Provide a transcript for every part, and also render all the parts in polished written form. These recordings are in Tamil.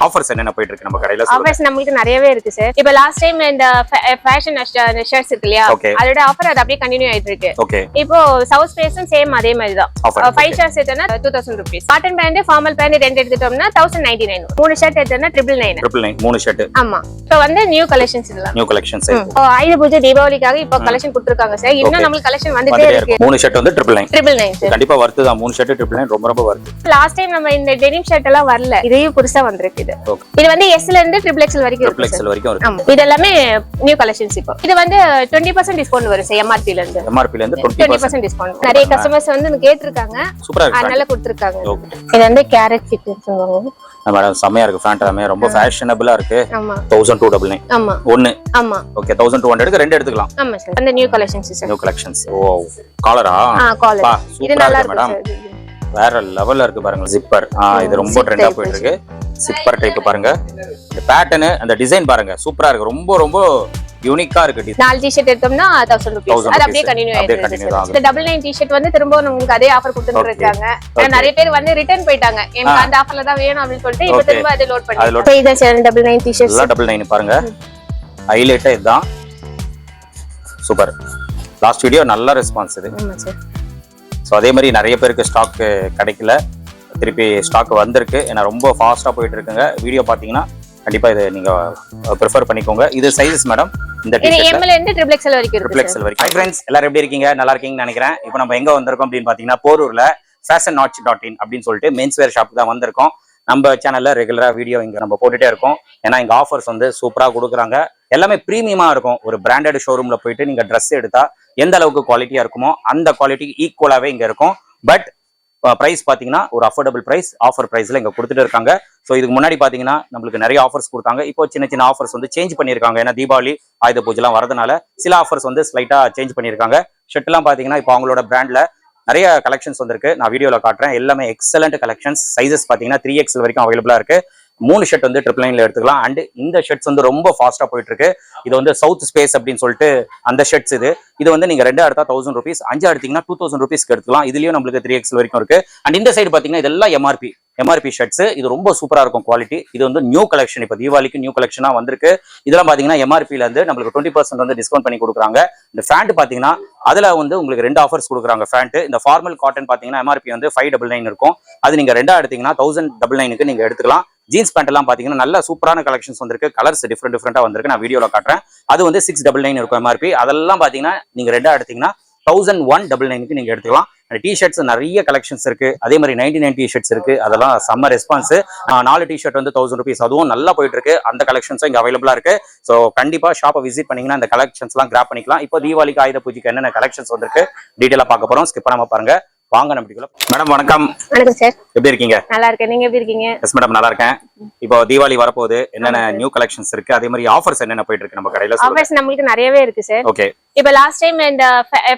ஆஃபர்ஸ் என்னென்ன போயிட்டு இருக்கு நம்ம கடையில? ஆஃபர்ஸ் நமக்கு நிறையவே இருக்கு சார். இப்போ லாஸ்ட் டைம் இந்த ஃபேஷன் ஷர்ட்ஸ் இருக்கு இல்லையா, அதோட ஆஃபர் அது அப்படியே கண்டினியூ ஆயிட்டு இருக்கு. இப்போ சவுத் ஸ்பேஸும் சேம் அதே மாதிரி தான். 5 ஷர்ட்ஸ் எடுத்தா 2000 rupees. Cotton pant formal pant ரெண்டு எடுத்துட்டோம்னா 1099. 3 ஷர்ட் எடுத்தா 999. 3 ஷர்ட். ஆமா. இப்போ வந்து நியூ கலெக்ஷன்ஸ் இதெல்லாம். New collections. ஆயுத பூஜை தீபாவளிக்காக இப்போ கலெக்ஷன் கொடுத்திருக்காங்க சார். இன்னும் நமக்கு கலெக்ஷன் வந்துட்டே இருக்கு. 3 ஷர்ட் வந்து 999. சார் கண்டிப்பா வர்த்து தான். 3 ஷர்ட் 999 ரொம்ப வர்த்து. லாஸ்ட் டைம் நம்ம இந்த டெனிம் ஷர்ட் எல்லாம் வரல. இதையும் புதுசா வந்திருக்கு இது. இது வந்து S ல இருந்து XXL வரைக்கும் இருக்கு. XXL வரைக்கும் இருக்கு. இது எல்லாமே நியூ கலெக்ஷன்ஸ் இப்போ. இது வந்து 20% டிஸ்கவுண்ட் வரும் சார் MRP ல இருந்து. MRP ல இருந்து 20% டிஸ்கவுண்ட். நிறைய கஸ்டமர்ஸ் வந்து கேட்டிருக்காங்க. சூப்பரா இருக்கு. அதனால கொடுத்திருக்காங்க. இது வந்து கேரட் ஃபிட் சொல்லுவாங்க. மேடம் செமையா இருக்கு. ஃபேண்ட் எல்லாமே ரொம்ப ஃபேஷனபிளா இருக்கு. ஆமா. 1299. ஆமா. ஒன்னு. ஆமா. ஓகே 1200 க்கு ரெண்டு எடுத்துக்கலாம். ஆமா சார். அந்த new collections sir. New collections. Oh காலரா? காலர். இது நல்லா இருக்கு மேடம். வேற லெவல்ல இருக்கு பாருங்க. ஜிப்பர். இது ரொம்ப ட்ரெண்டா போயிட்டு இருக்கு. ஜிப்பர் டைப் பாருங்க. இந்த பேட்டர்ன் அந்த டிசைன் பாருங்க சூப்பரா இருக்கு. ரொம்ப யூனிக்கா இருக்கு. 4 டி-ஷர்ட் எடுத்தோம்னா 1000 ரூபாய். அது அப்படியே கண்டினியூ ஆயிடுது. இந்த 99 டி-ஷர்ட் வந்து திரும்ப உங்களுக்கு அதே ஆஃபர் கொடுத்துட்டு இருக்காங்க. நிறைய பேர் வந்து ரிட்டர்ன் போயிட்டாங்க. எனக்கு அந்த ஆஃபர்ல தான் வேணும் அப்படி சொல்லிட்டு இப்போ திரும்ப அதை லோட் பண்ணி. இது 99 டி-ஷர்ட். எல்லாம் 99 பாருங்க. ஹைலைட் இதுதான். சூப்பர். லாஸ்ட் வீடியோ நல்ல ரெஸ்பான்ஸ் இது. ஆமா சார். சோ அதே மாதிரி நிறைய பேருக்கு ஸ்டாக் கிடைக்கல. திருப்பி ஸ்டாக் வந்திருக்கு. ஏன்னா ரொம்ப ஃபாஸ்டா போயிட்டு இருக்குங்க. வீடியோ பாத்தீங்கன்னா கண்டிப்பா இதை நீங்க ப்ரிஃபர் பண்ணிக்கோங்க. இது சைஸஸ் மேடம் இந்த டி-ஷர்ட் ML இருந்து XXL வரைக்கும் இருக்கு. XXL வரைக்கும். फ्रेंड्स எல்லாரும் எப்படி இருக்கீங்க? நல்லா இருக்கீங்கன்னு நினைக்கிறேன். இப்போ நம்ம எங்க வந்திருக்கோம் அப்படினு பாத்தீங்கன்னா போரூர்ல fashionarch.in அப்படினு சொல்லிட்டு மென்ஸ் வேர் ஷாப் தான் வந்திருக்கோம். நம்ம சேனல்ல ரெகுலரா வீடியோ இங்க நம்ம போட்டுட்டே இருக்கோம். ஏன்னா இங்க ஆஃபர்ஸ் வந்து சூப்பரா கொடுக்குறாங்க. எல்லாமே பிரீமியமா இருக்கும். ஒரு பிராண்டட் ஷோரூம்ல போயிட்டு நீங்க ட்ரெஸ் எடுத்தா எந்த அளவுக்கு குவாலிட்டியா இருக்குமோ அந்த குவாலிட்டிக்கு ஈக்குவலாவே இங்க இருக்கும். பட் பிரைஸ் பாத்தீங்கன்னா ஒரு அஃபோர்டபுள் பிரைஸ் ஆஃபர் பிரைஸ்ல இங்க கொடுத்துட்டு இருக்காங்க. ஸோ இதுக்கு முன்னாடி பாத்தீங்கன்னா நம்மளுக்கு நிறைய ஆஃபர்ஸ் கொடுத்தாங்க. இப்போ சின்ன ஆஃபர்ஸ் வந்து சேஞ்ச் பண்ணிருக்காங்க. ஏன்னா தீபாவளி ஆயுத பூஜை எல்லாம் வரதுனால சில ஆஃபர்ஸ் வந்து ஸ்லைட்டா சேஞ்ச் பண்ணிருக்காங்க. ஷர்ட் எல்லாம் பாத்தீங்கன்னா இப்போ அவங்களோட பிராண்ட்ல நிறைய கலெக்ஷன்ஸ் வந்திருக்கு. நான் வீடியோல காட்டுறேன். எல்லாமே எக்ஸலண்ட் கலெக்ஷன்ஸ். சைஸஸ் பாத்தீங்கன்னா 3XL வரைக்கும் அவைலபிளா இருக்கு. 3 ஷர்ட் வந்து 999 எடுத்துக்கலாம். அண்ட் இந்த ஷர்ட்ஸ் வந்து ரொம்ப ஃபாஸ்டா போயிட்டு இருக்கு. இது வந்து சவுத் ஸ்பேஸ் அப்படின்னு சொல்லிட்டு அந்த ஷர்ட்ஸ் இது வந்து நீங்க 2 எடுத்தா 1000 ரூபீஸ், 5 எடுத்தீங்கன்னா 2000 ரூபீஸ்க்கு எடுத்துக்கலாம். இதுலயும் நம்மளுக்கு 3XL வரைக்கும் இருக்கு. அண்ட் இந்த சைடு பாத்தீங்கன்னா இதெல்லாம் MRP ஷர்ட்ஸ். இது ரொம்ப சூப்பரா இருக்கும் குவாலிட்டி. இது வந்து நியூ கலெக்ஷன். இப்போ தீபாவளிக்கு நியூ கலெக்ஷனா வந்திருக்கு. இதெல்லாம் பாத்தீங்கன்னா MRP ல இருந்து நம்மளுக்கு 20% வந்து டிஸ்கவுண்ட் பண்ணி கொடுக்குறாங்க. இந்த ஃபேண்ட் பாத்தீங்கன்னா அதுல வந்து உங்களுக்கு 2 ஆஃபர்ஸ் கொடுக்குறாங்க. ஃபேண்ட் இந்த ஃபார்மல் காட்டன் பாத்தீங்கன்னா MRP வந்து 599 இருக்கும். அது நீங்க 2 எடுத்தீங்கன்னா 1099க்கு நீங்க எடுத்துக்கலாம். ஜீன்ஸ் பேண்ட் எல்லாம் பாத்தீங்கன்னா நல்ல சூப்பரான கலெக்ஷன்ஸ் வந்திருக்கு. கலர்ஸ் டிஃப்ரெண்டா வந்திருக்கு. நான் வீடியோல காட்டுறேன். அது வந்து 699 இருக்கும் MRP. அதெல்லாம் பாத்தீங்கன்னா நீங்க 2 எடுத்தீங்கன்னா 1199க்கு நீங்க எடுத்துக்கலாம். டி-ஷர்ட்ஸ் நிறைய கலெக்ஷன்ஸ் இருக்கு. அதே மாதிரி 99 டி-ஷர்ட்ஸ் இருக்கு. அதெல்லாம் செம்ம ரெஸ்பான்ஸ். 4 டி-ஷர்ட் வந்து 1000 ரூபீஸ். அதுவும் நல்லா போயிட்டு இருக்கு. அந்த கலெக்ஷன்ஸும் இங்க அவைலபிளா இருக்கு. ஸோ கண்டிப்பா ஷாப்பை விசிட் பண்ணீங்கன்னா அந்த கலெக்ஷன்ஸ் எல்லாம் கிராப் பண்ணிக்கலாம். இப்போ தீபாவளிக்கு ஆயுத பூஜைக்கு என்னென்ன கலெக்ஷன்ஸ் வந்திருக்கு டீடைலா பார்க்க போறோம். ஸ்கிப் பண்ணாம பாருங்க. வாங்க நம்பிக்கல. மேடம் வணக்கம். வணக்கம் சார். எப்படி இருக்கீங்க? நல்லா இருக்கேன். நீங்க எப்படி இருக்கீங்க? எஸ் மேடம் நல்லா இருக்கேன். இப்போ தீபாவளி வரப்போகுது. என்னென்ன நியூ கலெக்ஷன்ஸ் இருக்கு? அதே மாதிரி ஆஃபர்ஸ் என்னென்ன போயிட்டு இருக்கு நம்ம கடையில? ஆஃபர்ஸ் நமக்கு நிறையவே இருக்கு சார். ஓகே. இப்போ லாஸ்ட் டைம் இந்த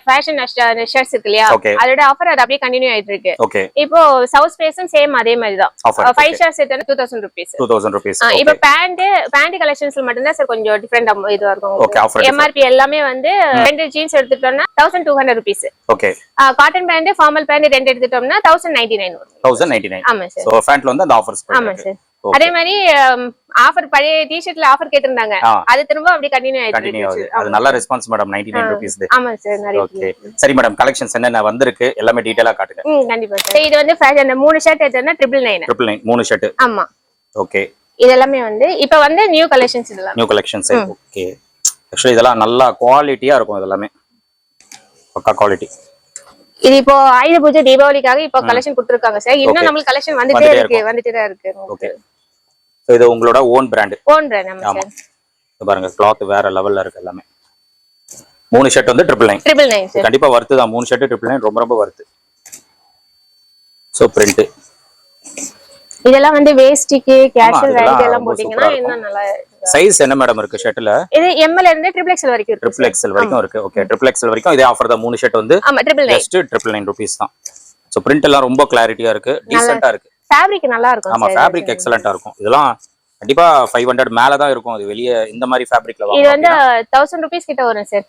ஃபேஷன் ஷர்ட்ஸ் இருக்கு இல்லையா, அதோட ஆஃபர் அது அப்படியே கண்டினியூ ஆயிட்டு இருக்கு. ஓகே. இப்போ சவுத் ஸ்பேஸும் சேம் அதே மாதிரி தான். 5 ஷர்ட்ஸ் எடுத்தா 2000 ரூபாய். 2000 ரூபாய். இப்போ பேண்ட் கலெக்ஷன்ஸ்ல மட்டும் தான் சார் கொஞ்சம் டிஃபரெண்ட் இதுவா இருக்கும். ஓகே. ஆஃபர் MRP எல்லாமே வந்து 2 ஜீன்ஸ் எடுத்துட்டோம்னா 1200 ரூபாய். Okay. Cotton pant formal pant 2 எடுத்துட்டோம்னா 1099 வரும். 1099. ஆமா சார். சோ பேண்ட்ல வந்து அந்த ஆஃபர்ஸ் ஆமா சார். அதே மாதிரி ஆஃபர் பழைய டி-ஷர்ட்ல ஆஃபர் கேட்டிருந்தாங்க. அது திரும்ப அப்படியே கண்டினியூ ஆயிடுச்சு. அது நல்ல ரெஸ்பான்ஸ் மேடம். 99 ரூபீஸ். ஆமா சார். நிறைய. ஓகே. சரி மேடம் கலெக்ஷன்ஸ் என்னென்ன வந்திருக்கு எல்லாமே டீடைலா காட்டுங்க. கண்டிப்பா சார். இது வந்து ஃபேஷன் 3 ஷர்ட் எடுத்தா 999. 3 ஷர்ட். ஆமா. ஓகே. இதெல்லாம் வந்து இப்போ வந்து நியூ கலெக்ஷன்ஸ் இதெல்லாம். New collections. ஓகே. एक्चुअली இதெல்லாம் நல்ல குவாலிட்டியா இருக்கும். இதெல்லாம் பக்கா குவாலிட்டி. இது இப்போ ஆயுத பூஜை தீபாவளிக்காக இப்போ கலெக்ஷன் கொடுத்திருக்காங்க சார். இன்னும் நமக்கு கலெக்ஷன் வந்துட்டே இருக்கு. ஓகே. சோ இது உங்களோட ஓன் பிராண்ட். ஆமா சார். இது பாருங்க கிளாத் வேற லெவல்ல இருக்கு எல்லாமே. 3 ஷர்ட் வந்து 999 சார். கண்டிப்பா வர்த்து தான். 3 ஷர்ட் 999 ரொம்ப வர்த்து. சோ பிரிண்ட் இதெல்லாம் வந்து வேஸ்டிக்கு கேஷுவல் வேர் எல்லாம் போடிங்கனா இன்னும் நல்லா. சைஸ் என்ன மேடம் இருக்கு ஷர்ட்ல? இது ML இருந்து XXL வரைக்கும் இருக்கு. XXL வரைக்கும் இருக்கு. ஓகே. XXL வரைக்கும் இதே ஆஃபர் தான். 3 ஷர்ட் வந்து ஆமா 999. ஜஸ்ட் 999 ரூபீஸ் தான். சோ பிரிண்ட் எல்லாம் ரொம்ப கிளாரிட்டியா இருக்கு. டீசன்ட்டா இருக்கு. ஃபேப்ரிக் நல்லா இருக்கும். ஆமா ஃபேப்ரிக் எக்ஸலென்ட்டா இருக்கும். இதெல்லாம் கண்டிப்பா 500 மேல தான் இருக்கும். அது வெளிய இந்த மாதிரி ஃபேப்ரிக்ல வாங்குங்க. இது வந்து 1000 ரூபீஸ் கிட்ட வரும் சார்.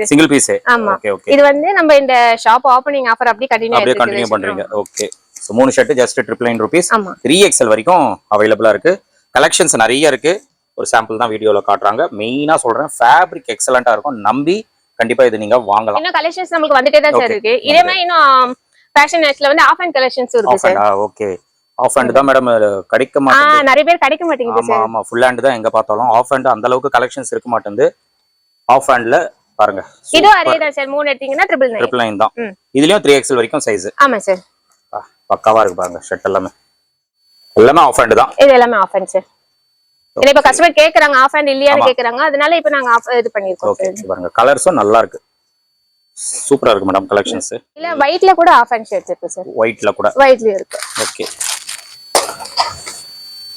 Single piece. ஆமா. Okay okay. இது வந்து நம்ம இந்த ஷாப் ஓபனிங் ஆஃபர் அப்படியே கண்டினியூ பண்றீங்க. Okay. So 3 shirt just 999 rupees. 3XL வரைக்கும் அவைலபிளா இருக்கு. கலெக்ஷன்ஸ் நிறைய இருக்கு. ஒரு சாம்பிள் தான் வீடியோல காட்டுறாங்க. மெயினா சொல்றேன், ஃபேப்ரிக் எக்ஸலண்டா இருக்கும். நம்பி கண்டிப்பா இது நீங்க வாங்கலாம். இன்னும் கலெக்ஷன்ஸ் நமக்கு வந்துட்டே தான் சார் இருக்கு. இதே மாதிரி இன்னும் ஃபேஷன் நெட்ல வந்து ஆஃப் அண்ட் கலெக்ஷன்ஸ் இருக்கு சார். ஓகே, ஆஃப் ஹேண்ட் தான் மேடம் கிடைக்க மாட்டேங்குது. நிறைய பேர் கிடைக்க மாட்டேங்குது சார். ஆமா, ஃபுல் ஹேண்ட் தான் எங்க பார்த்தாலும். ஆஃப் ஹேண்ட் அந்த அளவுக்கு கலெக்ஷன்ஸ் இருக்க மாட்டேங்குது. ஆஃப் ஹேண்ட்ல பாருங்க, இது அதே தான் சார். 3 எடுத்தீங்கன்னா 999 தான். இதுலயும் 3XL வரைக்கும் சைஸ். ஆமா சார். பக்காவா இருக்கு பாருங்க. ஷர்ட் எல்லாமே ஆஃப் ஹேண்ட் தான். இது எல்லாமே ஆஃப் ஹேண்ட் சார். இத இப்ப கஸ்டமர் கேக்குறாங்க ஆஃப் ஹேண்ட் இல்லையான்னு கேக்குறாங்க. அதனால இப்ப நாங்க இது பண்ணிருக்கோம். ஓகே, பாருங்க கலர்ஸும் நல்லா இருக்கு. சூப்பரா இருக்கு மேடம் கலெக்ஷன்ஸ். இல்ல ஒயிட்ல கூட ஆஃப் ஹேண்ட் ஷர்ட்ஸ் இருக்கு சார். ஒயிட்ல கூட இருக்கு. ஓகே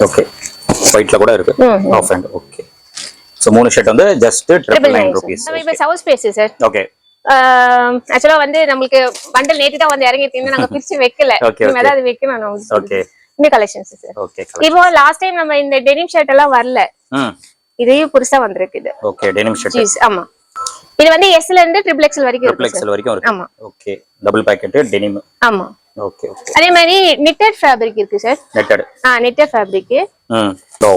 ஓகே, ஒயிட்ல கூட இருக்கு half hand. Okay, so 3 shirt வந்து ஜஸ்ட் 999 ரூபீஸ். நம்ம இப்ப சவுத் ஸ்பேஸ் சார். ஓகே, ஆக்சுவலா வந்து நமக்கு பண்டல் நேத்து தான் வந்து இறங்கிருக்கு. நாங்க பிரிச்சு வைக்கல. இனிமே தான் அது வைக்கணும். ஓகே, இந்த கலெக்ஷன்ஸ் சார். ஓகே, இப்போ லாஸ்ட் டைம் நம்ம இந்த டெனிம் ஷர்ட் எல்லாம் வரல. இதையும் புதுசா வந்திருக்கு இது. Okay, denim shirt. ஆமா, இது வந்து S ல இருந்து XXL வரைக்கும் இருக்கு. XXL வரைக்கும் இருக்கு. ஆமா, ஓகே, டபுள் பாக்கெட் டெனிம். ஆமா, ஓகே ஓகே. அதே மாதிரி knitted fabric இருக்கு சார். knitted fabric. ஓ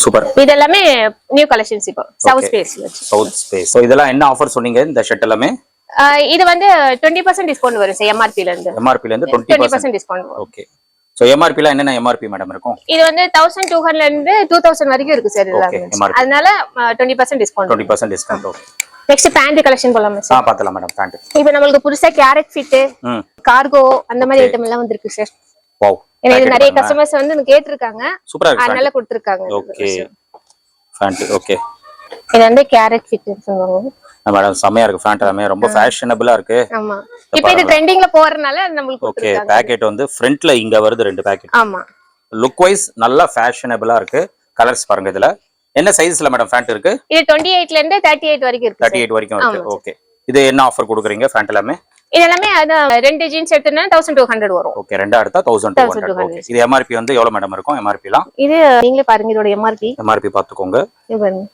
சூப்பர். இது எல்லாமே நியூ கலெக்ஷன்ஸ் இப்போ சவுத் ஸ்பேஸ்ல. சோ இதெல்லாம் என்ன ஆஃபர் சொன்னீங்க இந்த ஷர்ட் எல்லாமே? இது வந்து 20% டிஸ்கவுண்ட் வரும் சார். MRP ல இருந்து 20% டிஸ்கவுண்ட் வரும். ஓகே, சோ MRP ல என்னென்ன MRP மேடம் இருக்கும்? இது வந்து 1200 ல இருந்து 2000 வரைக்கும் இருக்கு சார் இதெல்லாம். அதனால 20% discount. 20% discount. Okay, next pant collection போலாமா சார்? பார்த்தலாம் மேடம். பேண்ட் இப்போ நமக்கு புதுசா கேரட் ஃபிட், கார்கோ அந்த மாதிரி ஐட்டம் எல்லாம் வந்திருக்கு சார். வாவ், இது நிறைய கஸ்டமர்ஸ் வந்து கேட்டிருக்காங்க. சூப்பரா இருக்கு. அதனால கொடுத்திருக்காங்க. Okay, pant. ஓகே, இது வந்து கேரட் ஃபிட் சொல்லுவாங்க மேடம். செமையா இருக்கு பேண்ட். எல்லாமே ரொம்ப ஃபேஷனபிளா இருக்கு. ஆமா, இப்போ இது ட்ரெண்டிங்ல போறனால நமக்கு ஓகே. பாக்கெட் வந்து ஃப்ரண்ட்ல இங்க வருது 2 பாக்கெட். ஆமா, லுக் வைஸ் நல்லா ஃபேஷனபிளா இருக்கு. கலர்ஸ் பாருங்க. இதுல என்ன சைஸ்ல மேடம் பேண்ட் இருக்கு? இது 28 ல இருந்து 38 வரைக்கும் இருக்கு. 38 வரைக்கும் இருக்கு. ஓகே, இது என்ன ஆஃபர் கொடுக்குறீங்க பேண்ட் எல்லாமே? இது எல்லாமே அது 2 ஜீன்ஸ் எடுத்தா 1200 வரும். ஓகே, ரெண்டா எடுத்தா 1200. ஓகே, இது MRP வந்து எவ்வளவு மேடம் இருக்கும்? MRPலாம் இது நீங்களே பாருங்க. இதோட MRP பாத்துக்கோங்க. இது பாருங்க.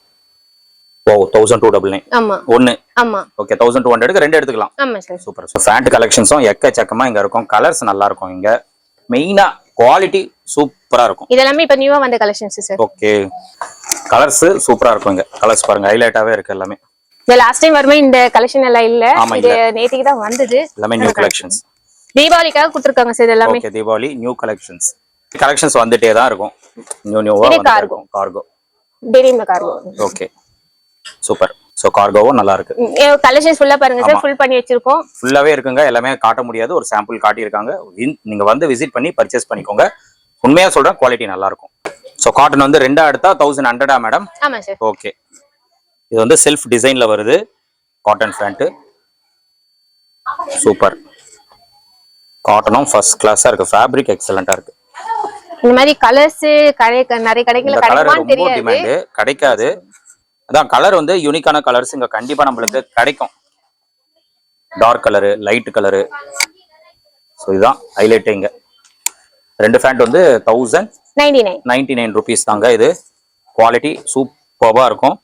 ஓ 1299. ஆமா, ஒன்னு. ஆமா, ஓகே, 1200க்கு ரெண்டு எடுத்துக்கலாம். ஆமா சார். சூப்பர். சோ பேண்ட் கலெக்ஷன்ஸும் எக்கச்சக்கமா இங்க இருக்கும். கலர்ஸ் நல்லா இருக்கும் இங்க. மெயினா குவாலிட்டி சூப்பரா இருக்கும். இதெல்லாம் இப்ப நியூவா வந்த கலெக்ஷன்ஸ் சார். ஓகே, கலர்ஸ் சூப்பரா இருக்கும் இங்க. கலர்ஸ் பாருங்க, ஹைலைட்டாவே இருக்கு எல்லாமே. இந்த லாஸ்ட் டைம் வரும்போது இந்த கலெக்ஷன் எல்லாம் இல்ல. இது நேத்திக்கு தான் வந்தது. எல்லாமே நியூ கலெக்ஷன்ஸ். தீபாவளிக்காக கொடுத்திருக்காங்க சார் எல்லாமே. ஓகே, தீபாவளி நியூ கலெக்ஷன்ஸ் வந்துட்டே தான் இருக்கும். நியூவா வந்து cargo denim cargo. Okay, super. So கார்கோவும் நல்லா இருக்கு. கலெக்ஷன்ஸ் ஃபுல்லா பாருங்க சார். ஃபுல் பண்ணி வச்சிருக்கோம். ஃபுல்லாவே இருக்குங்க. எல்லாமே காட்ட முடியாது. ஒரு சாம்பிள் காட்டி இருக்காங்க. நீங்க வந்து விசிட் பண்ணி பர்ச்சேஸ் பண்ணிக்கோங்க. உண்மையா சொல்றேன், குவாலிட்டி நல்லா இருக்கும். சோ காட்டன் வந்து ரெண்டா எடுத்தா 1100 மேடம்? ஆமா சார். ஓகே, இது வந்து செல்ஃப் டிசைன்ல வருது. Cotton pant super. காட்டனும் ஃபர்ஸ்ட் கிளாஸா இருக்கு. ஃபேப்ரிக் எக்ஸலென்ட்டா இருக்கு. இந்த மாதிரி கலர்ஸ் நிறைய கடைகள்ல கிடைக்குமான்னு தெரியாது. டிமாண்ட் கிடைக்காது. அதான் கலர் வந்து யூனிக்கான கலர்ஸ் இங்க கண்டிப்பா நம்மளுக்கு கிடைக்கும். Dark colour, light colour. So இதுதான் ஹைலைட் இங்க. ரெண்டு பேண்ட் வந்து 1099 ரூபீஸ் தாங்க. இது குவாலிட்டி சூப்பர்வா இருக்கும்.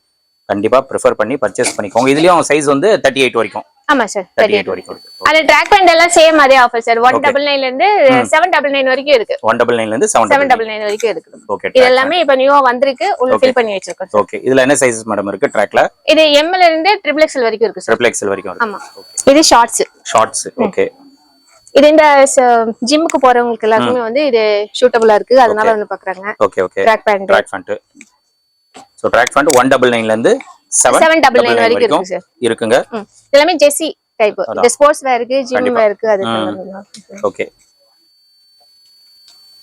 கண்டிப்பா ப்ரிஃபர் பண்ணி பர்ச்சேஸ் பண்ணிக்கோங்க. இதுலயும் சைஸ் வந்து 38 வரைக்கும். ஆமா சார், 38 வரைக்கும். அந்த ட்ராக் பேண்ட் எல்லாம் சேம் அதே ஆஃபர் சார். 199 ல இருந்து 799 வரைக்கும் இருக்கு. 199 ல இருந்து 799 வரைக்கும் இருக்கு. ஓகே, இது எல்லாமே இப்ப நியூவா வந்திருக்கு. உள்ள ஃபில் பண்ணி வச்சிருக்கோம். ஓகே, இதுல என்ன சைஸ் மேடம் இருக்கு ட்ராக்ல? இது M ல இருந்து XXL வரைக்கும் இருக்கு சார். XXL வரைக்கும் இருக்கு. ஆமா, இது ஷார்ட்ஸ். ஓகே, இது இந்த ஜிம்முக்கு போறவங்களுக்கு எல்லாருமே வந்து இது சூட்டபிளா இருக்கு. அதனால வந்து பாக்குறாங்க. Okay okay, track pant. So track pant 199 ல இருந்து 799 வரைக்கும் இருக்கு சார். இருக்குங்க. எல்லாமே ஜெர்சி டைப். இந்த ஸ்போர்ட்ஸ் வேர் இருக்கு, ஜிம் வேர் இருக்கு. அது ஓகே,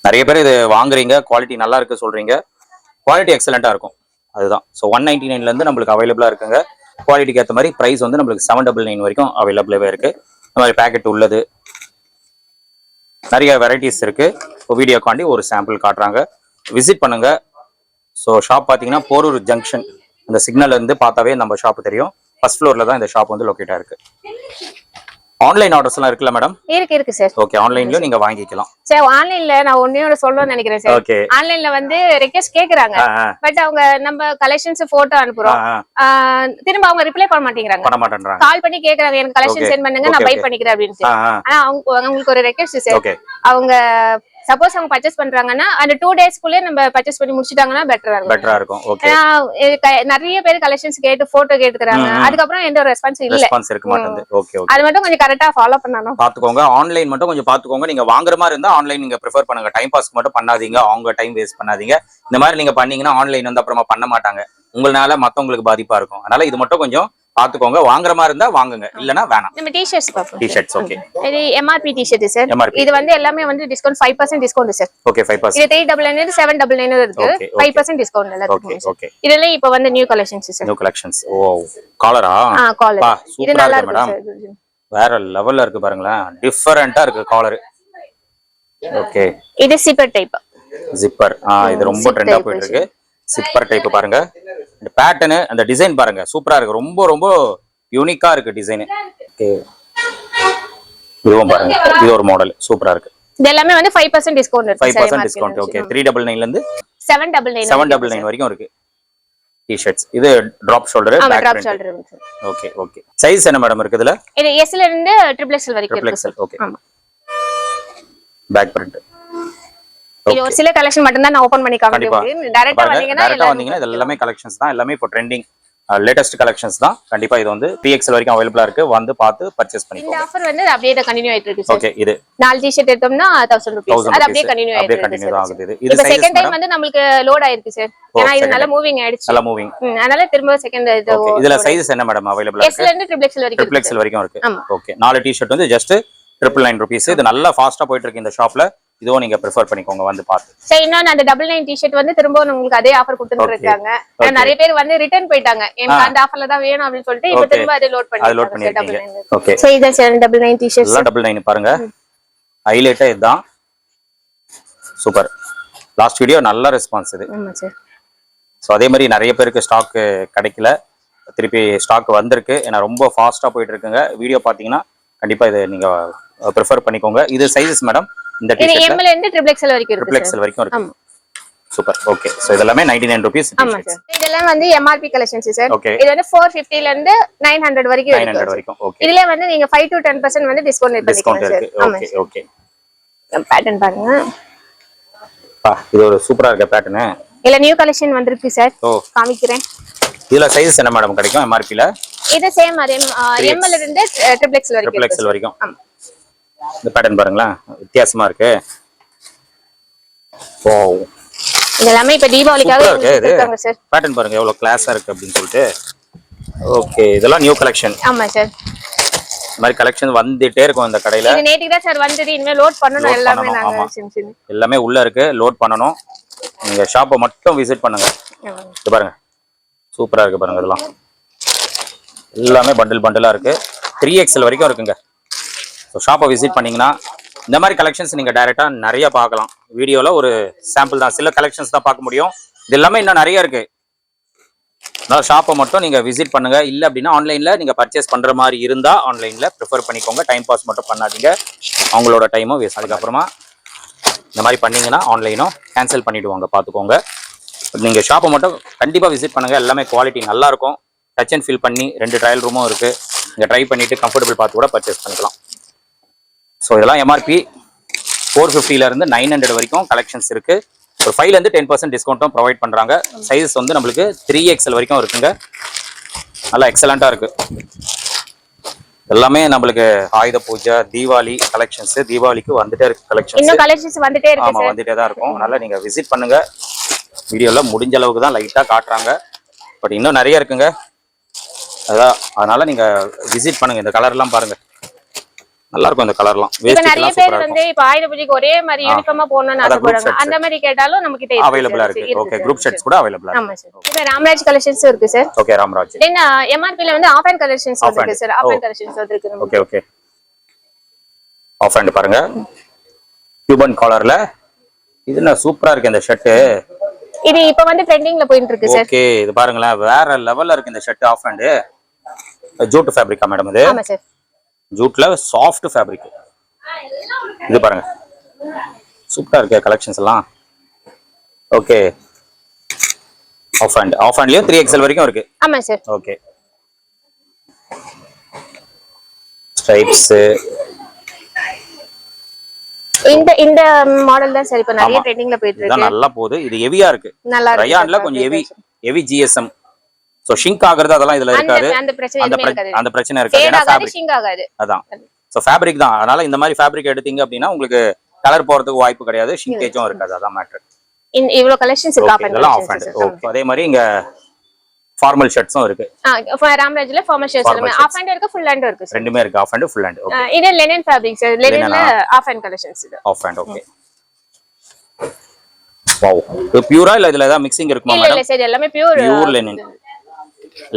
நிறைய பேர் இது வாங்குறீங்க. குவாலிட்டி நல்லா இருக்கு சொல்றீங்க. குவாலிட்டி எக்ஸலென்ட்டா இருக்கும். அதுதான். சோ 199 ல இருந்து நம்மளுக்கு அவைலபிளா இருக்குங்க. குவாலிட்டிக்கு ஏத்த மாதிரி பிரைஸ் வந்து நம்மளுக்கு 799 வரைக்கும் அவைலபிளாவே இருக்கு. இந்த மாதிரி பேக்கெட் உள்ளது. நிறைய வெரைட்டிஸ் இருக்கு. வீடியோ காண்டி ஒரு சாம்பிள் காட்டுறாங்க. விசிட் பண்ணுங்க. ஸோ ஷாப் பார்த்தீங்கன்னா போரூர் ஜங்ஷன் அந்த சிக்னல்ல இருந்து பார்த்தாவே நம்ம ஷாப் தெரியும். ஃபர்ஸ்ட் ஃப்ளோர்ல தான் இந்த ஷாப் வந்து லொகேட் ஆயிருக்கு. ஆன்லைன் ஆர்டர்ஸ் எல்லாம் இருக்குல்ல மேடம்? இருக்கு சார். ஓகே, ஆன்லைன்லயும் நீங்க வாங்கிக்கலாம் சார். ஆன்லைன்ல நான் ஒண்ணே சொல்லணும்னு நினைக்கிறேன் சார். ஓகே, ஆன்லைன்ல வந்து ரெக்வெஸ்ட் கேக்குறாங்க. பட் அவங்க நம்ம கலெக்ஷன்ஸ் போட்டோ அனுப்புறோம். திரும்ப அவங்க ரிப்ளை பண்ண மாட்டேங்கிறாங்க. கால் பண்ணி கேக்குறாங்க, எனக்கு கலெக்ஷன் சென்ட் பண்ணுங்க, நான் பை பண்ணிக்கிறேன் அப்படின்னு. ஆனா அவங்களுக்கு ஒரு ரெக்வெஸ்ட் சார். அவங்க சப்போஸ் அவங்க பர்ச்சேஸ் பண்றாங்கன்னா அந்த 2 டேஸ்க்குள்ளே நம்ம பர்ச்சேஸ் பண்ணி முடிச்சிட்டாங்கன்னா பெட்டரா இருக்கும். ஓகே. நிறைய பேர் கலெக்ஷன்ஸ் கேட்டு போட்டோ கேட்டுக்கறாங்க. அதுக்கு அப்புறம் எந்த ஒரு ரெஸ்பான்ஸ் இருக்க மாட்டேங்குது. Okay okay. அது மட்டும் கொஞ்சம் கரெக்ட்டா ஃபாலோ பண்ணனும். பாத்துக்கோங்க. ஆன்லைன் மட்டும் கொஞ்சம் பாத்துக்கோங்க. நீங்க வாங்குற மாதிரி இருந்தா ஆன்லைன் நீங்க ப்ரிஃபர் பண்ணுங்க. டைம் பாஸ்க்கு மட்டும் பண்ணாதீங்க. அவங்க டைம் வேஸ்ட் பண்ணாதீங்க. இந்த மாதிரி நீங்க பண்ணீங்கன்னா ஆன்லைன் வந்து அப்புறமா பண்ண மாட்டாங்க. உங்களால மத்தவங்களுக்கு பாதிப்பா இருக்கும். அதனால இது மட்டும் கொஞ்சம் பாத்துக்கோங்க. வாங்குற மாதிரி இருந்தா வாங்குங்க, இல்லனா வேணாம். நம்ம டி-ஷர்ட்ஸ் பாப்போம். T-shirts okay. இது MRP டி-ஷர்ட் சார். இது வந்து எல்லாமே வந்து டிஸ்கவுண்ட் 5% டிஸ்கவுண்ட் சார். ஓகே 5%. இது 399 799 இருக்கு. 5% டிஸ்கவுண்ட் எல்லாத்துக்கும். Okay okay. இதெல்லாம் இப்போ வந்து new collections sir. New collections. Oh காலரா? காலர். இது நல்லா இருக்கு மேடம். வேற லெவல்ல இருக்கு பாருங்களேன். டிஃபரண்டா இருக்கு காலர். ஓகே. இது ஜிப்பர் டைப். ஜிப்பர். இது ரொம்ப ட்ரெண்டா போயிட்டு இருக்கு. ஜிப்பர் டைப் பாருங்க. இந்த பேட்டர்ன் அந்த டிசைன் பாருங்க சூப்பரா இருக்கு. ரொம்ப ரொம்ப யூனிக்கா இருக்கு டிசைன். ஓகே. இதுவும் பாருங்க. இது ஒரு மாடல் சூப்பரா இருக்கு. இது எல்லாமே வந்து 5% டிஸ்கவுண்ட் இருக்கு. 5% டிஸ்கவுண்ட். ஓகே. 399 ல இருந்து 799 வரைக்கும் இருக்கு. டி-ஷர்ட்ஸ். இது drop shoulder, back drop shoulder. Okay okay. Size என்ன மேடம் இருக்கு இதுல? இது S ல இருந்து XXL வரைக்கும் இருக்கு சார். ஓகே. ஆமா. Back print. இது ஒரு சில கலெக்ஷன் மட்டும் தான் நான் ஓபன் பண்ணி காமிக்கிறேன். டைரக்டா வந்தீங்கன்னா இது எல்லாமே கலெக்ஷன்ஸ் தான். எல்லாமே இப்போ ட்ரெண்டிங் லேட்டஸ்ட் கலெக்ஷன்ஸ் தான். கண்டிப்பா இது வந்து 3XL வரைக்கும் அவைலபிளா இருக்கு. வந்து பார்த்து பர்ச்சேஸ் பண்ணிக்கோங்க. இந்த ஆஃபர் வந்து அப்படியே கண்டினியூ ஆயிட்டு இருக்கு சார். ஓகே. இது 4 டி-ஷர்ட் எடுத்தோம்னா 1000 ரூபாய். அது அப்படியே கண்டினியூ ஆயிட்டு இது இப்போ செகண்ட் டைம் வந்து நமக்கு லோட் ஆயிருக்கு சார். ஏன்னா இது நல்ல மூவிங் ஆயிடுச்சு. நல்ல மூவிங். அதனால திரும்ப செகண்ட் இது. ஓகே. இதுல சைஸ் என்ன மேடம் அவைலபிளா இருக்கு? S ல இருந்து XXL வரைக்கும் இருக்கு. ஓகே. 4 டி-ஷர்ட் வந்து ஜஸ்ட் 999 ரூபீஸ். இது நல்லா ஃபாஸ்டா போயிட்டு இருக்கு இந்த ஷாப்ல. இதுவும் நீங்க ப்ரிஃபர் பண்ணிக்கோங்க வந்து பார்த்து. சரி, இன்னொன்னு அந்த 99 டி-ஷர்ட் வந்து திரும்ப உங்களுக்கு அதே ஆஃபர் கொடுத்துட்டு இருக்காங்க. நிறைய பேர் வந்து ரிட்டர்ன் போயிட்டாங்க. எனக்கு அந்த ஆஃபர்ல தான் வேணும் அப்படினு சொல்லிட்டு இப்போ திரும்ப அதை லோட் பண்ணிருக்கீங்க. ஓகே. சோ இது 99 டி-ஷர்ட். எல்லாம் 99 பாருங்க. ஹைலைட்டா இதுதான். சூப்பர். லாஸ்ட் வீடியோ நல்ல ரெஸ்பான்ஸ் இது. ஆமா சார். சோ அதே மாதிரி நிறைய பேருக்கு ஸ்டாக் கிடைக்கல. திருப்பி ஸ்டாக் வந்திருக்கு. ஏன்னா ரொம்ப ஃபாஸ்டா போயிட்டு இருக்குங்க. வீடியோ பாத்தீங்கன்னா கண்டிப்பா இது நீங்க ப்ரிஃபர் பண்ணிக்கோங்க. இது சைஸஸ் மேடம் இந்த டி-ஷர்ட்ல M ல இருந்து XXL வரைக்கும் இருக்கு. XXL வரைக்கும் இருக்கு. சூப்பர். ஓகே. சோ இதெல்லாம் 99 ரூபீஸ். ஆமா சார். இதெல்லாம் வந்து MRP கலெக்ஷன்ஸ் சார். இது வந்து 450 ல இருந்து 900 வரைக்கும் இருக்கு. 900 வரைக்கும். ஓகே. இதுல வந்து நீங்க 5 to 10% வந்து டிஸ்கவுண்ட் பண்ணிக்கலாம் சார். Okay okay. பேட்டர்ன் பாருங்க. இது ஒரு சூப்பரா இருக்க பேட்டர்ன். இல்ல நியூ கலெக்ஷன் வந்திருக்கு சார். காமிக்கிறேன். இதுல சைஸ் என்ன மேடம் கிடைக்கும் MRP ல? இது சேம் அதே M ல இருந்து XXL வரைக்கும். ஆமா. இந்த பேட்டர்ன் பாருங்களா வித்தியாசமா இருக்கு. வாவ். இதெல்லாம் இப்ப தீபாவளிக்காக இருக்காங்க சார். பேட்டர்ன் பாருங்க எவ்வளவு கிளாஸா இருக்கு அப்படினு சொல்லிட்டு. ஓகே. இதெல்லாம் நியூ கலெக்ஷன். ஆமா சார். இந்த மாதிரி கலெக்ஷன் வந்துட்டே இருக்கும் இந்த கடையில. இது நேத்திக்கு தான் சார் வந்தது. இனிமே லோட் பண்ணனும். எல்லாமே உள்ள இருக்கு. லோட் பண்ணனும். நீங்க ஷாப்பை மட்டும் விசிட் பண்ணுங்க. இது பாருங்க சூப்பரா இருக்கு பாருங்க. இதெல்லாம் எல்லாமே பண்டலா இருக்கு. 3XL வரைக்கும் இருக்குங்க. ஸோ ஷாப்பை விசிட் பண்ணீங்கன்னா இந்த மாதிரி கலெக்ஷன்ஸ் நீங்க டைரக்டா நிறைய பார்க்கலாம். வீடியோல ஒரு சாம்பிள் தான், சில கலெக்ஷன்ஸ் தான் பார்க்க முடியும். இது எல்லாமே இன்னும் நிறைய இருக்கு. ஷாப்பை மட்டும் நீங்க விசிட் பண்ணுங்க. இல்ல அப்படின்னா ஆன்லைன்ல நீங்க பர்ச்சேஸ் பண்ற மாதிரி இருந்தா ஆன்லைன்ல ப்ரிஃபர் பண்ணிக்கோங்க. டைம் பாஸ் மட்டும் பண்ணாதீங்க. அவங்களோட டைமும் வேஸ்ட். அதுக்கப்புறமா இந்த மாதிரி பண்ணீங்கன்னா ஆன்லைனும் கேன்சல் பண்ணிடுவாங்க. பார்த்துக்கோங்க. நீங்க ஷாப்பை மட்டும் கண்டிப்பா விசிட் பண்ணுங்க. எல்லாமே குவாலிட்டி நல்லா இருக்கும். டச் அண்ட் ஃபீல் பண்ணி 2 ட்ரையல் ரூமும் இருக்கு. நீங்க ட்ரை பண்ணிட்டு கம்ஃபர்டபுள் பார்த்து கூட பர்ச்சேஸ் பண்ணிக்கலாம். ஸோ இதெல்லாம் MRP 450 ல இருந்து 900 வரைக்கும் கலெக்ஷன்ஸ் இருக்கு. ஒரு 5 ல இருந்து 10% டிஸ்கவுண்ட்டும் ப்ரொவைட் பண்றாங்க. சைஸ் வந்து நம்மளுக்கு 3XL வரைக்கும் இருக்குங்க. நல்லா எக்ஸலண்டா இருக்கு. எல்லாமே நம்மளுக்கு ஆயுத பூஜை, தீபாவளி கலெக்ஷன்ஸ். தீபாவளிக்கு வந்துட்டே இருக்கு கலெக்ஷன்ஸ். இன்னும் கலெக்ஷன்ஸ் வந்துட்டே இருக்கு. ஆமா வந்துட்டே தான் இருக்கும். அதனால நீங்க விசிட் பண்ணுங்க. வீடியோல முடிஞ்ச அளவுக்கு தான் லைட்டா காட்டுறாங்க. பட் இன்னும் நிறைய இருக்குங்க. அதனால நீங்க விசிட் பண்ணுங்க. இந்த கலர் எல்லாம் பாருங்க நல்லா இருக்கும். இந்த கலர்லாம் இப்ப நிறைய பேர் வந்து இப்ப ஆயுத பூஜைக்கு ஒரே மாதிரி யூனிஃபார்மா போடணும்னு ஆசைப்படுறாங்க. அந்த மாதிரி கேட்டாலும் நம்ம கிட்ட அவைலபிளா இருக்கு. ஓகே. குரூப் செட்ஸ் கூட அவைலபிளா இருக்கு. ஆமா சார். இப்ப ராம்ராஜ் கலெக்ஷன்ஸ் இருக்கு சார். ஓகே. ராம்ராஜ். தென் MRP ல வந்து ஆஃப் ஹேண்ட் கலெக்ஷன்ஸ் இருக்கு சார். ஆஃப் ஹேண்ட் கலெக்ஷன்ஸ் இருக்கு. Okay okay. ஆஃப் ஹேண்ட் பாருங்க. கியூபன் காலர்ல இது என்ன சூப்பரா இருக்கு இந்த ஷர்ட். இது இப்ப வந்து ட்ரெண்டிங்ல போயிட்டு இருக்கு சார். ஓகே. இது பாருங்களேன் வேற லெவல்ல இருக்கு இந்த ஷர்ட். ஆஃப் ஹேண்ட் ஜூட் ஃபேப்ரிக்கா மேடம் இது? ஆமா சார். ஜூட்ல soft fabric. இது பாருங்க சூப்பரா இருக்கு கலெக்ஷன்ஸ் எல்லாம். ஓகே. ஆஃப் ஹேண்ட்லயும் 3XL வரைக்கும் இருக்கு. ஆமா சார். ஓகே. ஸ்ட்ரைப்ஸ் இந்த மாடல் தான் சார் இப்ப நிறைய ட்ரெண்டிங்ல போயிட்டு இருக்கு. இதான் நல்லா போகுது. இது ஹெவியா இருக்கு. நல்லா இருக்கு. ரயான்ல கொஞ்சம் ஹெவி GSM. சோ ஷிங்க் ஆகுறது அதெல்லாம் இதுல இருக்காது. அந்த பிரச்சனை இருக்காது. அந்த பிரச்சனை இருக்காது. ஏன்னா ஃபேப்ரிக் ஷிங்க் ஆகாது. அதான். சோ ஃபேப்ரிக் தான். அதனால இந்த மாதிரி ஃபேப்ரிக் எடுத்தீங்க அப்படினா உங்களுக்கு கலர் போறதுக்கு வாய்ப்பு கிடையாது. ஷிங்கேஜும் இருக்காது. அதான் மேட்டர். இவ்ளோ கலெக்ஷன்ஸ் இருக்கு. Half hand. ஓகே. அதே மாதிரி இங்க ஃபார்மல் ஷர்ட்ஸும் இருக்கு. ராம்ராஜ்ல ஃபார்மல் ஷர்ட்ஸ் எல்லாமே ஆஃப் ஹேண்ட் இருக்கு, ஃபுல் ஹேண்ட் இருக்கு. ரெண்டுமே இருக்கு. Half hand, full hand. Okay. இது லினன் ஃபேப்ரிக் சார். லினன்ல ஆஃப் ஹேண்ட் கலெக்ஷன்ஸ் இது. Half hand. ஓகே. வாவ். இது பியூரா இல்ல இதுல ஏதாவது மிக்சிங் இருக்குமா மேடம்? இல்ல சார், எல்லாமே பியூர் லினன்.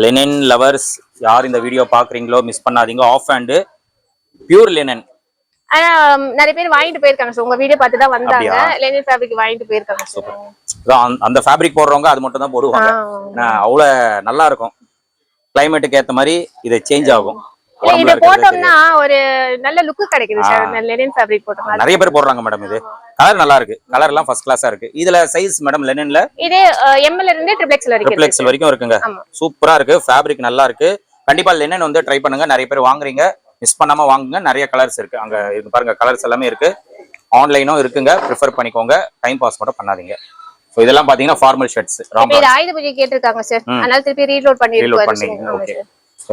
லினன் லவர்ஸ் யார் இந்த வீடியோ பாக்குறீங்களோ மிஸ் பண்ணாதீங்க. Half hand pure linen. ஆனா நிறைய பேர் வாங்கிட்டு போயிருக்காங்க சார். உங்க வீடியோ பார்த்து தான் வந்தாங்க. லினன் ஃபேப்ரிக் வாங்கிட்டு போயிருக்காங்க சார். அந்த ஃபேப்ரிக் போடுறவங்க அது மட்டும் தான் போடுவாங்க. அவ்வளவு நல்லா இருக்கும். கிளைமேட்டுக்கு ஏத்த மாதிரி இது சேஞ்ச் ஆகும். இது போட்டோம்னா ஒரு நல்ல லுக் கிடைக்குது சார். லினன் ஃபேப்ரிக் போட்டோம்னா நிறைய பேர் போடுறாங்க மேடம். இது கலர் நல்லா இருக்கு. கலர் எல்லாம் ஃபர்ஸ்ட் கிளாஸா இருக்கு. இதுல சைஸ் மேடம் லினன்ல இது ML ல இருந்து XXL வரைக்கும் இருக்குங்க. சூப்பரா இருக்கு. ஃபேப்ரிக் நல்லா இருக்கு. கண்டிப்பா லினன் வந்து ட்ரை பண்ணுங்க. நிறைய பேர் வாங்குறீங்க, மிஸ் பண்ணாம வாங்குங்க. நிறைய கலர்ஸ் இருக்கு. அங்க இருக்கு பாருங்க, கலர்ஸ் எல்லாமே இருக்கு. ஆன்லைனும் இருக்குங்க. ப்ரிஃபர் பண்ணிக்கோங்க. டைம் பாஸ் மட்டும் பண்ணாதீங்க. சோ இதெல்லாம் பாத்தீங்கன்னா ஃபார்மல் ஷர்ட்ஸ். இது ஆயுத பூஜை கேட்டிருக்காங்க சார். அதனால திருப்பி ரீலோட் பண்ணிருக்கோம். ஓகே.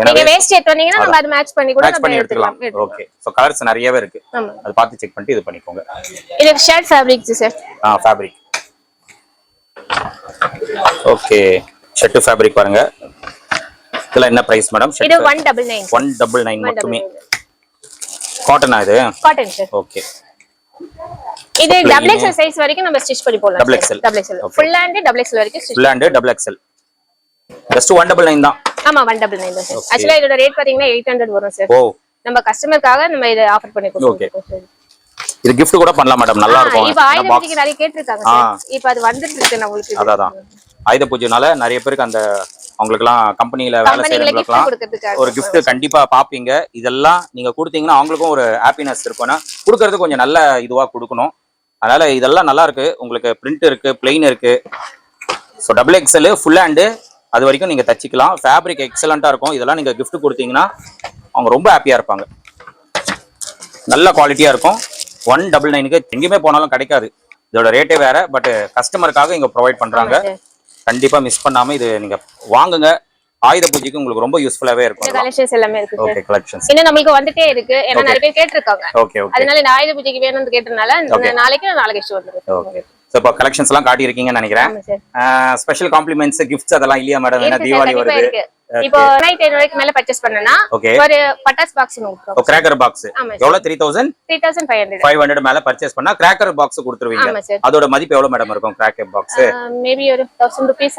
நீங்க வேஸ்ட் செட் பண்ணீங்கன்னா நம்ம அது மேட்ச் பண்ணி கூட நம்ம எடுத்துக்கலாம். ஓகே. சோ கலர்ஸ் நிறையவே இருக்கு. அது பார்த்து செக் பண்ணிட்டு இது பண்ணிக்கோங்க. இது shirt fabric sir. Fabric. Okay. Shirt fabric பாருங்க. இதெல்லாம் என்ன பிரைஸ் மேடம்? இது 199. 199 மட்டுமே. காட்டனா இது? Cotton sir. ஓகே. இது XXL சைஸ் வரைக்கும் நம்ம ஸ்டிட்ச் பண்ணி போடலாம். XXL. ஃபுல் ஹேண்ட் XXL வரைக்கும் stitch. Full hand XXL. Just 199 தான். ஆமா 199 தான் சார். एक्चुअली இதோட ரேட் பாத்தீங்கன்னா 800 வரும் சார். ஓ. நம்ம கஸ்டமருக்காக நம்ம இத ஆஃபர் பண்ணி கொடுக்கிறோம். இது gift கூட பண்ணலாம் மேடம். நல்லா இருக்கும். இப்போ ஆயுத பூஜைக்கு நிறைய கேட்டிருக்காங்க சார். இப்போ அது வந்துட்டு இருக்கு உங்களுக்கு. அதான். ஆயுத பூஜைனால நிறைய பேருக்கு அந்த அவங்களுக்குலாம் கம்பெனில வேலை செய்யறவங்களுக்குலாம் ஒரு gift கண்டிப்பா பாப்பீங்க. இதெல்லாம் நீங்க கொடுத்தீங்கன்னா அவங்களுக்கும் ஒரு ஹாப்பினஸ் இருக்கும்னா கொடுக்கறது கொஞ்சம் நல்ல இதுவா கொடுக்கணும். அதனால இதெல்லாம் நல்லா இருக்கு. உங்களுக்கு பிரிண்ட் இருக்கு, பிளெயின் இருக்கு. ஸோ XXL ஃபுல் ஹேண்டு அது வரைக்கும் நீங்க தச்சிக்கலாம். ஃபேப்ரிக் எக்ஸலண்டா இருக்கும். இதெல்லாம் நீங்க gift கொடுத்தீங்கன்னா அவங்க ரொம்ப ஹாப்பியா இருப்பாங்க. நல்ல குவாலிட்டியா இருக்கும். 199க்கு எங்கேயுமே போனாலும் கிடைக்காது. இதோட ரேட்டே வேற. பட் கஸ்டமருக்காக இங்க ப்ரொவைட் பண்றாங்க. கண்டிப்பா மிஸ் பண்ணாம இது நீங்க வாங்குங்க. ஆயுத பூஜைக்கு உங்களுக்கு ரொம்ப யூஸ்ஃபுல்லாவே இருக்கும். கலெக்ஷன்ஸ் எல்லாமே இருக்கு. ஓகே. கலெக்ஷன்ஸ் இன்னும் நமக்கு வந்துட்டே இருக்கு. ஏன்னா நிறைய பேர் கேட்டிருக்காங்க. ஓகே. அதனால இந்த ஆயுத பூஜைக்கு வேணும்னு கேட்டனால நாளைக்கு ஸ்டோர் வந்துரும். ஓகே. சோ இப்போ கலெக்ஷன்ஸ் எல்லாம் காட்டி இருக்கீங்கன்னு நினைக்கிறேன். ஸ்பெஷல் காம்ப்ளிமெண்ட்ஸ், கிஃப்ட்ஸ் அதெல்லாம் இல்லையா மேடம்? ஏன்னா தீபாவளி வருது. இப்போ 2500 மேல பர்ச்சேஸ் பண்ணனா ஒரு பட்டாஸ் பாக்ஸ் கொடுப்போம். கிராக்கர் பாக்ஸ் எவ்வளவு? 3500 மேல பர்ச்சேஸ் பண்ணா கிராக்கர் பாக்ஸ் கொடுத்துருவீங்க. அதோட மதிப்பு எவ்வளவு மேடம் இருக்கும் கிராக்கர் பாக்ஸ்? மேபி ஒரு 1000 ரூபீஸ்.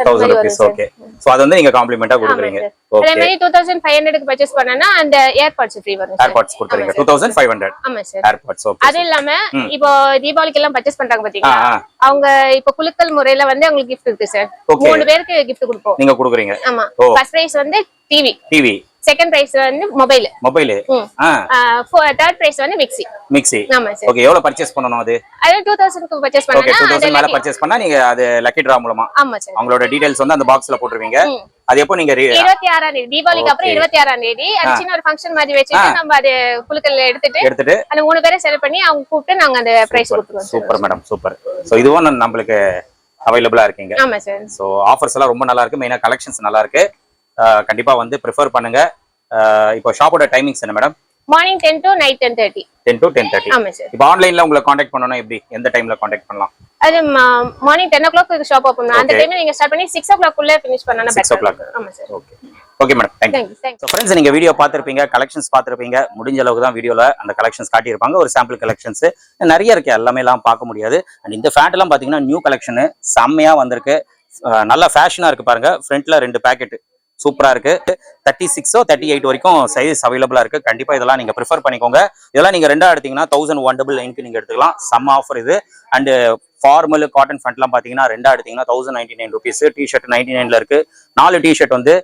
ஓகே. சோ அது வந்து நீங்க காம்ப்ளிமெண்டா கொடுக்குறீங்க. அதே மாதிரி 2500 க்கு பர்ச்சேஸ் பண்ணனா அந்த ஏர்பாட்ஸ் ஃப்ரீ வரும். ஏர்பாட்ஸ் கொடுத்துறீங்க 2500. ஆமா சார். ஏர்பாட்ஸ். ஓகே. அது இல்லாம இப்போ தீபாவளிக்கு எல்லாம் பர்ச்சேஸ் பண்றாங்க பாத்தீங்களா? அவங்க இப்போ குலுக்கல் முறையில வந்து உங்களுக்கு gift இருக்கு சார். 3 பேருக்கு gift கொடுப்போம். நீங்க கொடுக்குறீங்க. ஆமா. ஃபர்ஸ்ட் பிரைஸ் வந்து டிவி. செகண்ட் பிரைஸ் வந்து மொபைல். தேர்ட் பிரைஸ் வந்து மிக்ஸி. ஆமா சார். ஓகே. எவ்வளவு பர்ச்சேஸ் பண்ணனும் அது? 2000 க்கு பர்ச்சேஸ் பண்ணனா 2000 மேல பர்ச்சேஸ் பண்ணா நீங்க அது லக்கி டிரா மூலமா. ஆமா சார். அவங்களோட டீடைல்ஸ் வந்து அந்த பாக்ஸ்ல போட்டுருவீங்க. அது எப்போ நீங்க 26ஆம் தேதி தீபாவளிக்கு அப்புறம் 26ஆம் தேதி அது சின்ன ஒரு ஃபங்க்ஷன் மாதிரி வச்சிட்டு நம்ம அது குலுக்கல் எடுத்துட்டு அந்த 3 பேரை செலக்ட் பண்ணி அவங்க கூப்பிட்டு நாங்க அந்த பிரைஸ் கொடுத்துருவோம். Super madam, super. சோ இதுவும் நமக்கு அவைலபிளா இருக்கீங்க. ஆமா சார். சோ ஆஃபர்ஸ் எல்லாம் ரொம்ப நல்லா இருக்கு. மெயினா கலெக்ஷன்ஸ் நல்லா இருக்கு. கண்டிப்பா வந்து ப்ரிஃபர் பண்ணுங்க. இப்போ ஷாப்போட டைமிங்ஸ் என்ன madam? Morning 10 to night 10:30. 10 to 10:30. ஆமா சார். இப்போ ஆன்லைன்ல உங்களை கான்டாக்ட் பண்ணனும் எப்படி? எந்த டைம்ல கான்டாக்ட் பண்ணலாம்? அது மார்னிங் 10 o'clock க்கு ஷாப் ஓபன் பண்ணா. அந்த டைம்ல நீங்க ஸ்டார்ட் பண்ணி 6 o'clock குள்ள finish பண்ணனா பெட்டர். 6 o'clock. ஆமா sir. Okay. Okay madam. Thank you. So friends, நீங்க வீடியோ பார்த்திருப்பீங்க, கலெக்ஷன்ஸ் பார்த்திருப்பீங்க. முடிஞ்ச அளவுக்கு தான் வீடியோல அந்த கலெக்ஷன்ஸ் காட்டி இருப்பாங்க. ஒரு சாம்பிள் கலெக்ஷன்ஸ் நிறைய இருக்கு. எல்லாமே எல்லாம் பார்க்க முடியாது. அண்ட் இந்த ஃபேண்ட் எல்லாம் பாத்தீங்கன்னா நியூ கலெக்ஷன் செம்மையா வந்திருக்கு. நல்ல ஃபேஷனா இருக்கு பாருங்க. ஃப்ரண்ட்ல 2 பாக்கெட் சூப்பரா இருக்கு. 36 38 வரைக்கும் சைஸ் அவைலபிளா இருக்கு. கண்டிப்பா இதெல்லாம் நீங்க ப்ரிஃபர் பண்ணிக்கோங்க. இதெல்லாம் நீங்க ரெண்டா எடுத்தீங்கன்னா 1199 நீங்க எடுத்துக்கலாம். செம்ம ஆஃபர் இது. அண்ட் ஃபார்மல் காட்டன் ஃபேண்ட்லாம் பாத்தீங்கன்னா ரெண்டா எடுத்தீங்கன்னா 1099 ருபீஸ். டிஷர்ட் 99ல இருக்கு. 4 டிஷர்ட் வந்து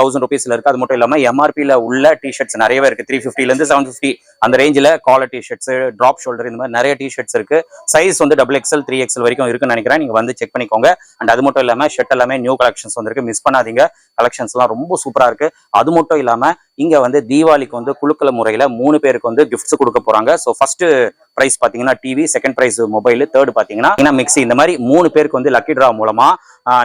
1000 ருபீஸ்ல இருக்கு. அது மட்டும் இல்லாம எம்ஆர்பில உள்ள டிஷர்ட்ஸ் நிறையவே இருக்கு. 350ல இருந்து 750 அந்த ரேஞ்சில காலர் டிஷர்ட்ஸ், டிராப் ஷோல்டர் இந்த மாதிரி நிறைய டிஷர்ட்ஸ் இருக்கு. சைஸ் வந்து XXL 3XL வரைக்கும் இருக்குன்னு நினைக்கிறேன். நீங்க வந்து செக் பண்ணிக்கோங்க. அண்ட் அது மட்டும் இல்லாம ஷர்ட் எல்லாமே நியூ கலெக்ஷன்ஸ் வந்திருக்கு. மிஸ் பண்ணாதீங்க. கலெக்ஷன்ஸ் எல்லாம் ரொம்ப சூப்பரா இருக்கு. அது மட்டும் இல்லாம இங்க வந்து தீபாவளிக்கு வந்து குலுக்கல முறையில 3 பேருக்கு வந்து கிஃப்ட்ஸ் கொடுக்க போறாங்க. ஸோ ஃபர்ஸ்ட் பிரைஸ் பாத்தீங்கன்னா TV, second prize mobile, third பாத்தீங்கன்னா மிக்ஸி. இந்த மாதிரி 3 பேருக்கு வந்து லக்கி டிரா மூலமா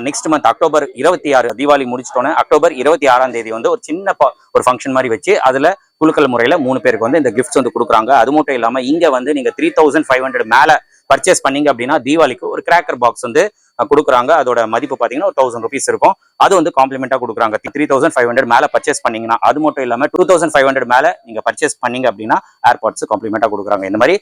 நெக்ஸ்ட் மந்த் அக்டோபர் 26 தீபாவளி முடிச்சிட்டோன்னே அக்டோபர் 26ஆம் தேதி வந்து ஒரு சின்ன ஒரு ஃபங்க்ஷன் மாதிரி வச்சு அதுல குலுக்கல் முறையில 3 பேருக்கு வந்து இந்த கிஃப்ட்ஸ் வந்து கொடுக்குறாங்க. அது மட்டும் இல்லாம இங்க வந்து நீங்க 3500 மேல பர்ச்சேஸ் பண்ணீங்க அப்படின்னா தீபாவளிக்கு ஒரு கிராக்கர் பாக்ஸ் வந்து கொடுக்குறாங்க. அதோட மதிப்பு பாத்தீங்கன்னா ஒரு 1000 rupees இருக்கும். அது வந்து காம்ப்ளிமெண்டா கொடுக்குறாங்க. 3500 மேல பர்ச்சேஸ் பண்ணீங்கன்னா. அது மட்டும் இல்லாம 2500 மேல நீங்க பர்ச்சேஸ் பண்ணீங்க அப்படின்னா ஏர்பாட்ஸ் காம்ப்ளிமெண்டா கொடுக்குறாங்க. இந்த மாதிரி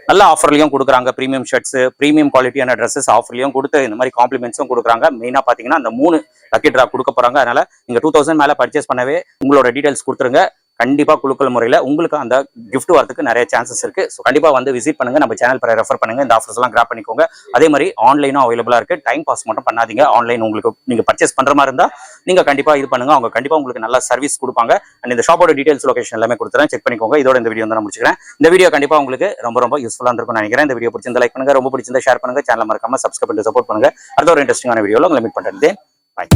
நல்ல ஆஃபர்லயும் கொடுக்குறாங்க. பிரீமியம் ஷர்ட்ஸ், பிரீமியம் குவாலிட்டியான ட்ரெஸ்ஸஸ் ஆஃபர்லயும் கொடுத்து இந்த மாதிரி காம்ப்ளிமெண்ட்ஸும் கொடுக்குறாங்க. மெயினா பாத்தீங்கன்னா அந்த 3 லக்கி டிரா கொடுக்க போறாங்க. அதனால நீங்க 2000 மேல பர்ச்சேஸ் பண்ணவே உங்களோட டீடைல்ஸ் கொடுத்துருங்க. கண்டிப்பா குலுக்கல் முறையில உங்களுக்கு அந்த கிஃப்ட் வரதுக்கு நிறைய சான்சஸ் இருக்கு. ஸோ கண்டிப்பா வந்து விசிட் பண்ணுங்க, நம்ம சேனல் பேரை ரெஃபர் பண்ணுங்க, இந்த ஆஃபர்ஸ் எல்லாம் கிராப் பண்ணிக்கோங்க. அதே மாதிரி ஆன்லைனும் அவைலபிளா இருக்கு. டைம் பாஸ் மட்டும் பண்ணாதீங்க. ஆன்லைன் உங்களுக்கு நீங்க பர்ச்சேஸ் பண்ற மாதிரி இருந்தா நீங்க கண்டிப்பா இது பண்ணுங்க. அவங்க கண்டிப்பா உங்களுக்கு நல்ல சர்வீஸ் கொடுப்பாங்க. அண்ட் இந்த ஷாப்போட டீடைல்ஸ் லொகேஷன் எல்லாமே கொடுத்துறேன், செக் பண்ணிக்கோங்க. இதோட இந்த வீடியோ வந்து நான் முடிச்சுக்கிறேன். இந்த வீடியோ கண்டிப்பா உங்களுக்கு ரொம்ப யூஸ்ஃபுல்லா இருக்கும்னு நினைக்கிறேன். இந்த வீடியோ பிடிச்சிருந்தா லைக் பண்ணுங்க, ரொம்ப பிடிச்சிருந்தா ஷேர் பண்ணுங்க, சேனல் மறக்காம சப்ஸ்கிரைப் பண்ணி சப்போர்ட் பண்ணுங்க. அடுத்த ஒரு இன்ட்ரெஸ்டிங்கான வீடியோல உங்களை மீட் பண்றேன். பை.